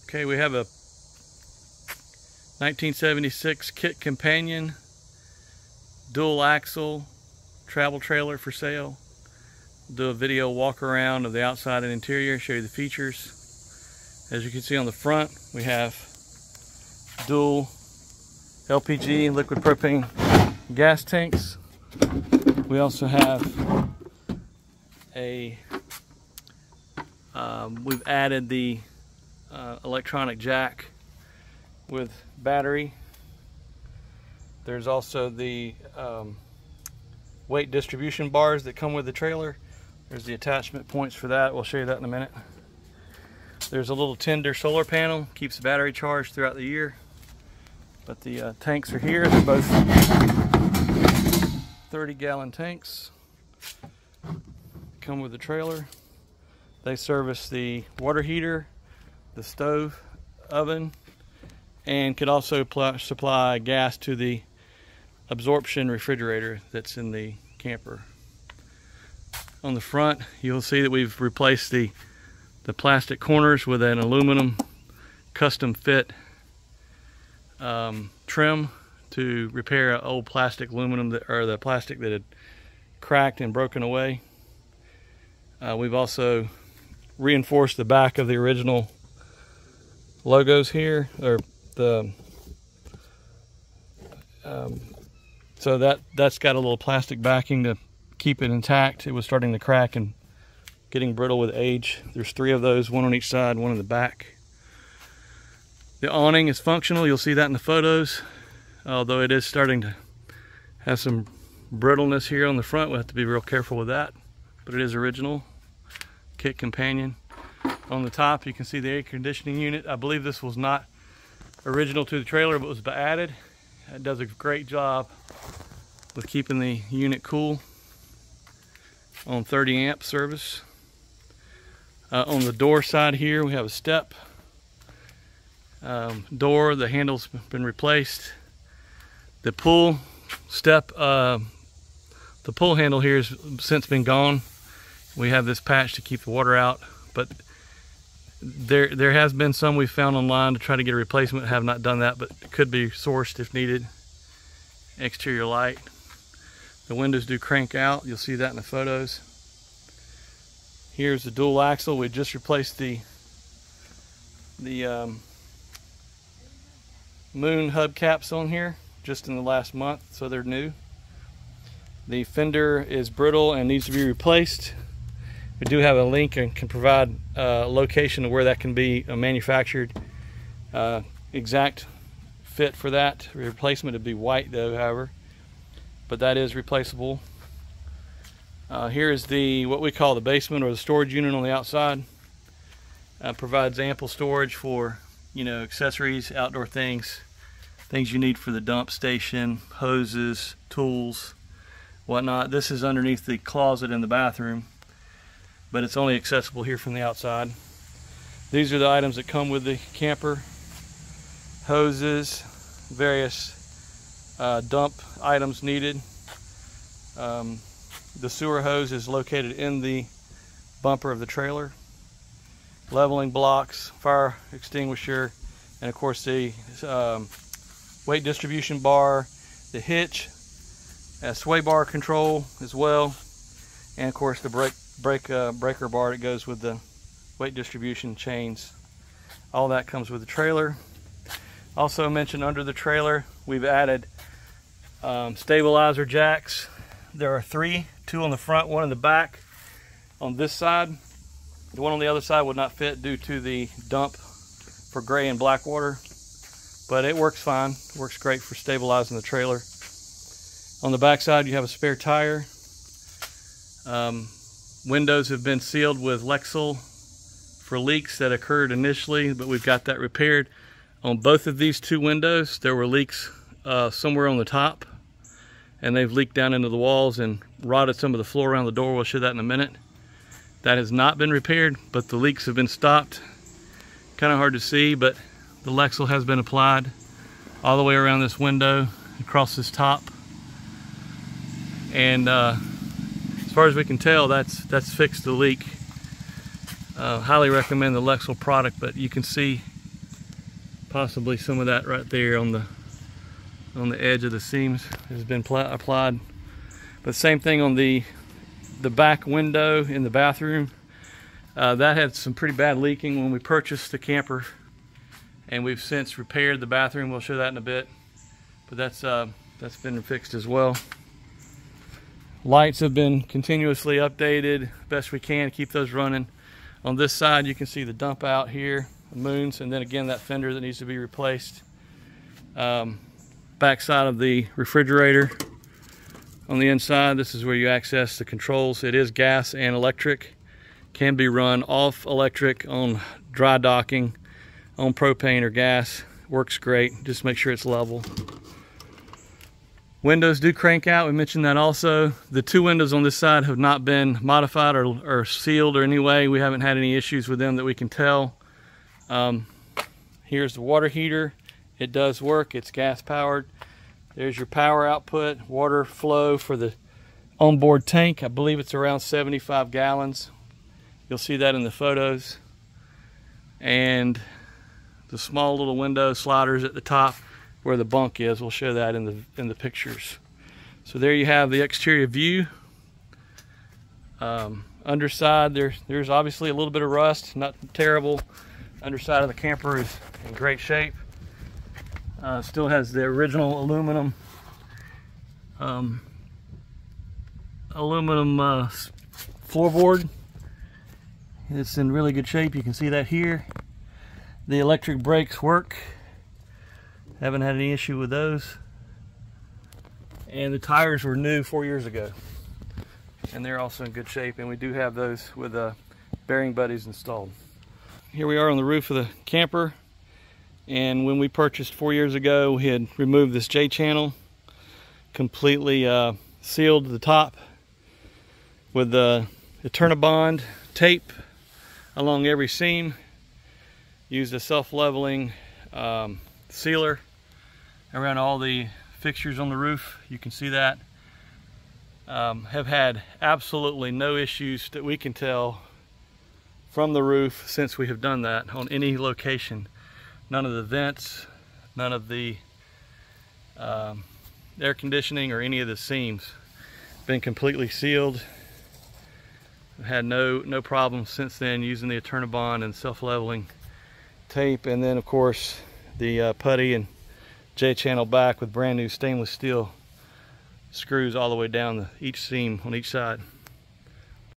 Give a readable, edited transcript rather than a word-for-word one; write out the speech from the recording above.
Okay, we have a 1976 Kit Companion dual axle travel trailer for sale. Do a video walk around of the outside and interior, show you the features. As you can see on the front, we have dual LPG liquid propane gas tanks. We also have we've added the electronic jack with battery. There's also the weight distribution bars that come with the trailer. There's the attachment points for that. We'll show you that in a minute. There's a little tender solar panel, keeps the battery charged throughout the year. But the tanks are here. They're both 30-gallon tanks. Come with the trailer. They service the water heater, the stove, oven, and could also supply gas to the absorption refrigerator that's in the camper. On the front, you'll see that we've replaced the plastic corners with an aluminum custom fit trim to repair old plastic aluminum or the plastic that had cracked and broken away. We've also reinforced the back of the original logos here, or the so that's got a little plastic backing to keep it intact. It was starting to crack and getting brittle with age. There's 3 of those, one on each side, one in the back. The awning is functional. You'll see that in the photos, although it is starting to have some brittleness here on the front. We'll have to be real careful with that, but it is original Kit Companion. On the top, you can see the air conditioning unit. I believe this was not original to the trailer, but was added. It does a great job with keeping the unit cool on 30 amp service. On the door side here, we have a step door. The handle's been replaced. The pull step, the pull handle here has since been gone. We have this patch to keep the water out, but there has been some we've found online to try to get a replacement. Have not done that, but it could be sourced if needed. Exterior light. The windows do crank out. You'll see that in the photos. Here's the dual axle. We just replaced the moon hubcaps on here just in the last month, so they're new. The fender is brittle and needs to be replaced. We do have a link and can provide a location of where that can be manufactured. Exact fit for that replacement would be white though, however, but that is replaceable. Here is what we call the basement, or the storage unit on the outside. Provides ample storage for, accessories, outdoor things you need for the dump station, hoses, tools, whatnot. This is underneath the closet in the bathroom, but it's only accessible here from the outside. These are the items that come with the camper: hoses, various dump items needed. The sewer hose is located in the bumper of the trailer. Leveling blocks, fire extinguisher, and of course the weight distribution bar, the hitch, sway bar control as well, and of course the breaker bar that goes with the weight distribution chains. All that comes with the trailer. Also mentioned under the trailer, we've added stabilizer jacks. There are 3, 2 on the front, 1 in the back. On this side, the one on the other side would not fit due to the dump for gray and black water, but it works fine. It works great for stabilizing the trailer. On the back side, you have a spare tire. Windows have been sealed with Lexol for leaks that occurred initially, but we've got that repaired. On both of these 2 windows, there were leaks somewhere on the top, and they've leaked down into the walls and rotted some of the floor around the door. We'll show that in a minute. That has not been repaired, but the leaks have been stopped. Kind of hard to see, but the Lexol has been applied all the way around this window, across this top. And as far as we can tell, that's fixed the leak. Highly recommend the Lexol product, but you can see Possibly some of that right there on the edge of the seams has been applied. But same thing on the back window in the bathroom. That had some pretty bad leaking when we purchased the camper, and we've since repaired the bathroom. We'll show that in a bit, but that's been fixed as well. Lights have been continuously updated best we can to keep those running. On this side you can see the dump out here, the moons, and then again that fender that needs to be replaced. Back side of the refrigerator. On the inside, this is where you access the controls. It is gas and electric. Can be run off electric on dry docking, on propane or gas. Works great. Just make sure it's level. Windows do crank out. We mentioned that also. The two windows on this side have not been modified or sealed or any way. We haven't had any issues with them that we can tell. Here's the water heater. It does work. It's gas powered. There's your power output, water flow for the onboard tank. I believe it's around 75 gallons. You'll see that in the photos. And the small little window sliders at the top where the bunk is. We'll show that in the pictures. So there you have the exterior view. Underside, there's obviously a little bit of rust, not terrible. Underside of the camper is in great shape. Still has the original aluminum floorboard. It's in really good shape. You can see that here. The electric brakes work. Haven't had any issue with those. And the tires were new 4 years ago, and they're also in good shape. And we do have those with bearing buddies installed. Here we are on the roof of the camper. And when we purchased 4 years ago, we had removed this J channel, completely sealed the top with the Eternabond tape along every seam. Used a self-leveling sealer around all the fixtures on the roof. You can see that. Have had absolutely no issues that we can tell from the roof since we have done that on any location. None of the vents, none of the air conditioning or any of the seams. Been completely sealed. Had no problems since then using the Eternabond and self-leveling tape. And then of course the putty and J channel back with brand new stainless steel screws all the way down each seam on each side.